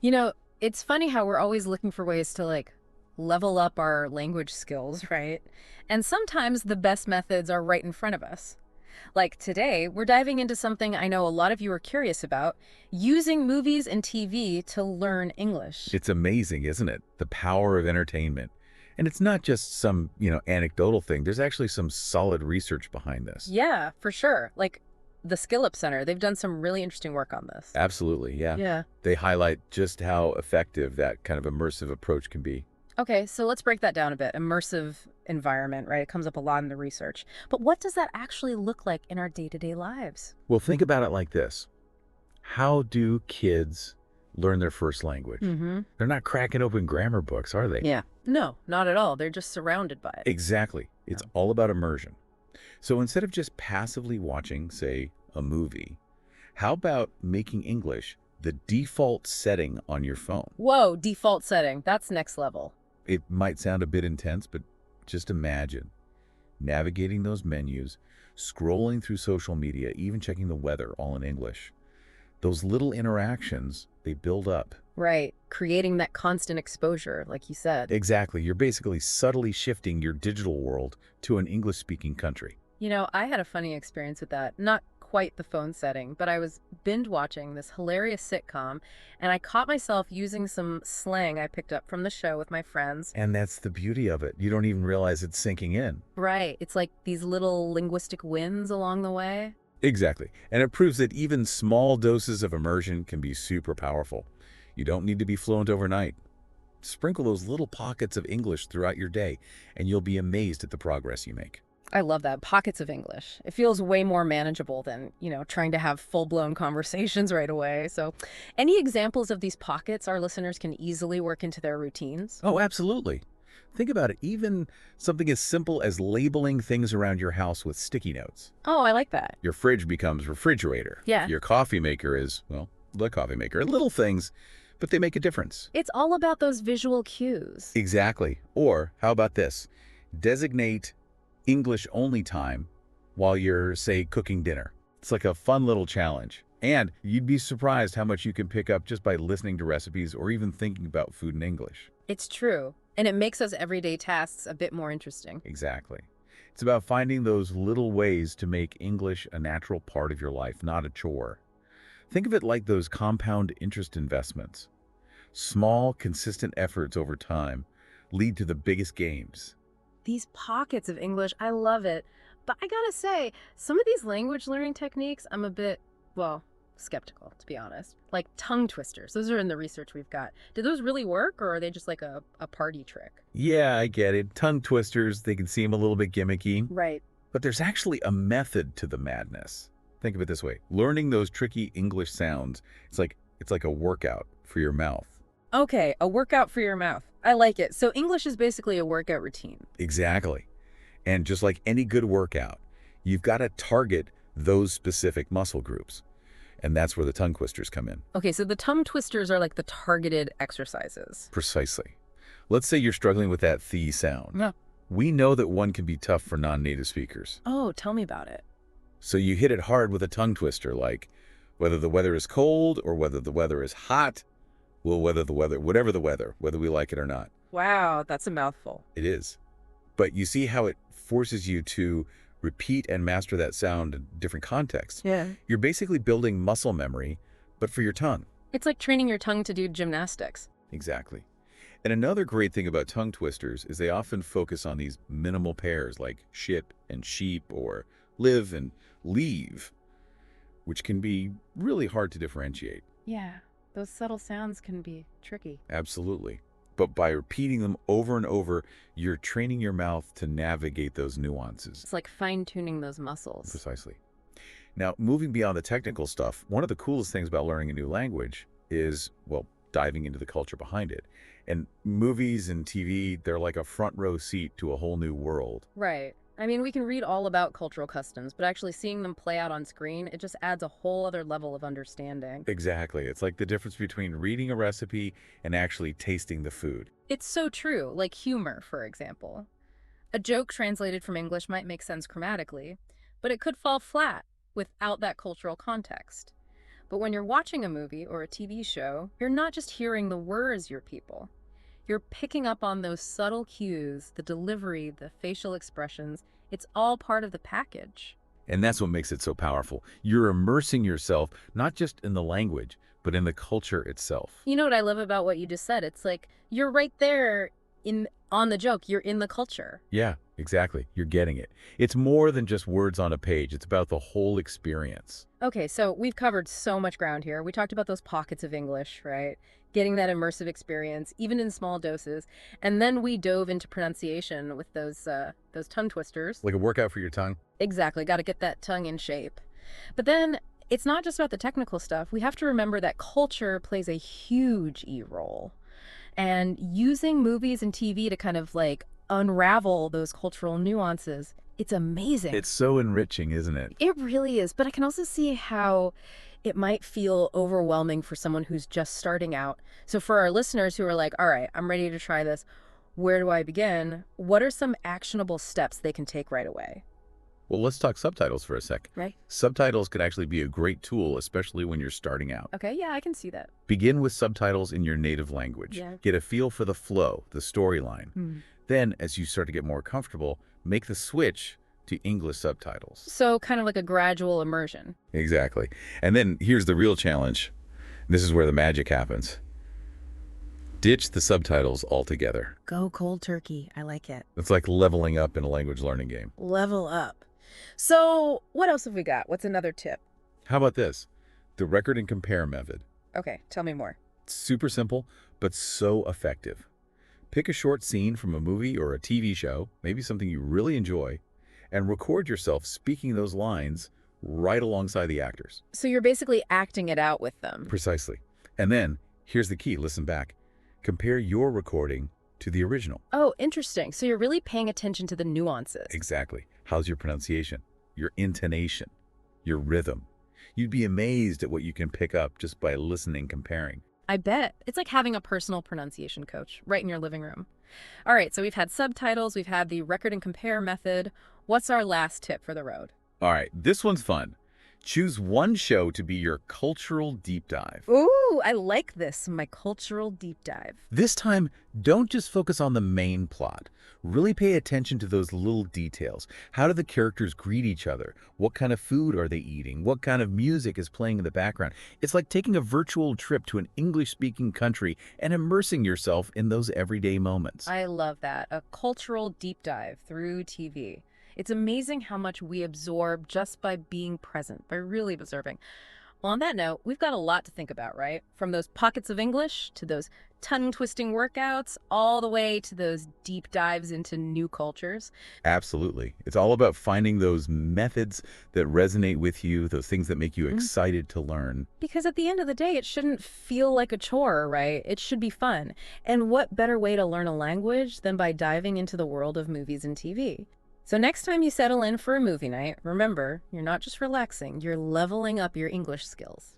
You know, it's funny how we're always looking for ways to level up our language skills, right? And sometimes the best methods are right in front of us. Like today, we're diving into something I know a lot of you are curious about, using movies and TV to learn English. It's amazing, isn't it? The power of entertainment. And it's not just some, anecdotal thing. There's actually some solid research behind this. Yeah, for sure. Like the Skill Up Center, they've done some really interesting work on this. Absolutely, yeah. Yeah. They highlight just how effective that kind of immersive approach can be. Okay, so let's break that down a bit. Immersive environment, right? It comes up a lot in the research. But what does that actually look like in our day-to-day lives? Well, think about it like this. How do kids learn their first language? Mm-hmm. They're not cracking open grammar books, are they? Yeah. No, not at all. They're just surrounded by it. Exactly. It's Yeah. all about immersion. So instead of just passively watching, say, a movie, how about making English the default setting on your phone? Whoa, default setting. That's next level. It might sound a bit intense, but just imagine navigating those menus, scrolling through social media, even checking the weather, all in English. Those little interactions, they build up. Right. Creating that constant exposure, like you said. Exactly. You're basically subtly shifting your digital world to an English-speaking country. You know, I had a funny experience with that. Not quite the phone setting, but I was binge watching this hilarious sitcom, and I caught myself using some slang I picked up from the show with my friends. And that's the beauty of it. You don't even realize it's sinking in. Right. It's like these little linguistic wins along the way. Exactly. And it proves that even small doses of immersion can be super powerful. You don't need to be fluent overnight. Sprinkle those little pockets of English throughout your day, and you'll be amazed at the progress you make. I love that. Pockets of English. It feels way more manageable than, trying to have full-blown conversations right away. So, any examples of these pockets our listeners can easily work into their routines? Oh, absolutely. Think about it. Even something as simple as labeling things around your house with sticky notes. Oh, I like that. Your fridge becomes refrigerator. Yeah. Your coffee maker is, well, the coffee maker. Little things, but they make a difference. It's all about those visual cues. Exactly. Or how about this? Designate English-only time while you're, say, cooking dinner. It's like a fun little challenge. And you'd be surprised how much you can pick up just by listening to recipes or even thinking about food in English. It's true. And it makes those everyday tasks a bit more interesting. Exactly. It's about finding those little ways to make English a natural part of your life, not a chore. Think of it like those compound interest investments. Small, consistent efforts over time lead to the biggest gains. These pockets of English, I love it. But I gotta say, some of these language learning techniques, I'm a bit, well, skeptical, to be honest. Like tongue twisters. Those are in the research we've got. Do those really work, or are they just like a party trick? Yeah, I get it. Tongue twisters, they can seem a little bit gimmicky, Right. but there's actually a method to the madness. Think of it this way. Learning those tricky English sounds, it's like a workout for your mouth. Okay, a workout for your mouth. I like it. So English is basically a workout routine. Exactly. And just like any good workout, you've got to target those specific muscle groups. And that's where the tongue twisters come in. Okay, so the tongue twisters are like the targeted exercises. Precisely. Let's say you're struggling with that th sound. Yeah. We know that one can be tough for non-native speakers. Oh, tell me about it. So you hit it hard with a tongue twister, like whether the weather is cold or whether the weather is hot, well, whatever the weather, whether we like it or not. Wow, that's a mouthful. It is. But you see how it forces you to repeat and master that sound in different contexts. Yeah. You're basically building muscle memory, but for your tongue. It's like training your tongue to do gymnastics. Exactly. And another great thing about tongue twisters is they often focus on these minimal pairs like ship and sheep or live and leave, which can be really hard to differentiate. Yeah, those subtle sounds can be tricky. Absolutely. But by repeating them over and over, you're training your mouth to navigate those nuances. It's like fine-tuning those muscles. Precisely. Now, moving beyond the technical stuff, one of the coolest things about learning a new language is, well, diving into the culture behind it. And movies and TV, they're like a front row seat to a whole new world. Right. I mean, we can read all about cultural customs, but actually seeing them play out on screen, it just adds a whole other level of understanding. Exactly. It's like the difference between reading a recipe and actually tasting the food. It's so true, like humor, for example. A joke translated from English might make sense grammatically, but it could fall flat without that cultural context. But when you're watching a movie or a TV show, you're not just hearing the words you're people. You're picking up on those subtle cues, the delivery, the facial expressions. It's all part of the package. And that's what makes it so powerful. You're immersing yourself not just in the language, but in the culture itself. You know what I love about what you just said? It's like you're right there in on the joke. You're in the culture. Yeah, exactly. You're getting it. It's more than just words on a page. It's about the whole experience. Okay, so we've covered so much ground here. We talked about those pockets of English, right? Getting that immersive experience, even in small doses. And then we dove into pronunciation with those tongue twisters. Like a workout for your tongue. Exactly, got to get that tongue in shape. But then it's not just about the technical stuff. We have to remember that culture plays a huge role. And using movies and TV to kind of like unravel those cultural nuances, it's amazing. It's so enriching, isn't it? It really is, but I can also see how it might feel overwhelming for someone who's just starting out. So for our listeners who are like, all right, I'm ready to try this, where do I begin? What are some actionable steps they can take right away? Well, let's talk subtitles for a sec. Right? Subtitles could actually be a great tool, especially when you're starting out. Okay, yeah, I can see that. Begin with subtitles in your native language. Yeah. Get a feel for the flow, the storyline. Hmm. Then, as you start to get more comfortable, make the switch to English subtitles. So kind of like a gradual immersion. Exactly. And then here's the real challenge. This is where the magic happens. Ditch the subtitles altogether. Go cold turkey. I like it. It's like leveling up in a language learning game. Level up. So what else have we got? What's another tip? How about this? The record and compare method. Okay, tell me more. It's super simple, but so effective. Pick a short scene from a movie or a TV show, maybe something you really enjoy, and record yourself speaking those lines right alongside the actors. So you're basically acting it out with them. Precisely. And then, here's the key, listen back. Compare your recording to the original. Oh, interesting. So you're really paying attention to the nuances. Exactly. How's your pronunciation? Your intonation? Your rhythm? You'd be amazed at what you can pick up just by listening, comparing. I bet. It's like having a personal pronunciation coach right in your living room. All right, so we've had subtitles, we've had the record and compare method. What's our last tip for the road? All right, this one's fun. Choose one show to be your cultural deep dive. Ooh, I like this, my cultural deep dive. This time, don't just focus on the main plot. Really pay attention to those little details. How do the characters greet each other? What kind of food are they eating? What kind of music is playing in the background? It's like taking a virtual trip to an English-speaking country and immersing yourself in those everyday moments. I love that, a cultural deep dive through TV. It's amazing how much we absorb just by being present, by really observing. Well, on that note, we've got a lot to think about, right? From those pockets of English to those tongue-twisting workouts, all the way to those deep dives into new cultures. Absolutely. It's all about finding those methods that resonate with you, those things that make you excited to learn. Because at the end of the day, it shouldn't feel like a chore, right? It should be fun. And what better way to learn a language than by diving into the world of movies and TV? So next time you settle in for a movie night, remember, you're not just relaxing, you're leveling up your English skills.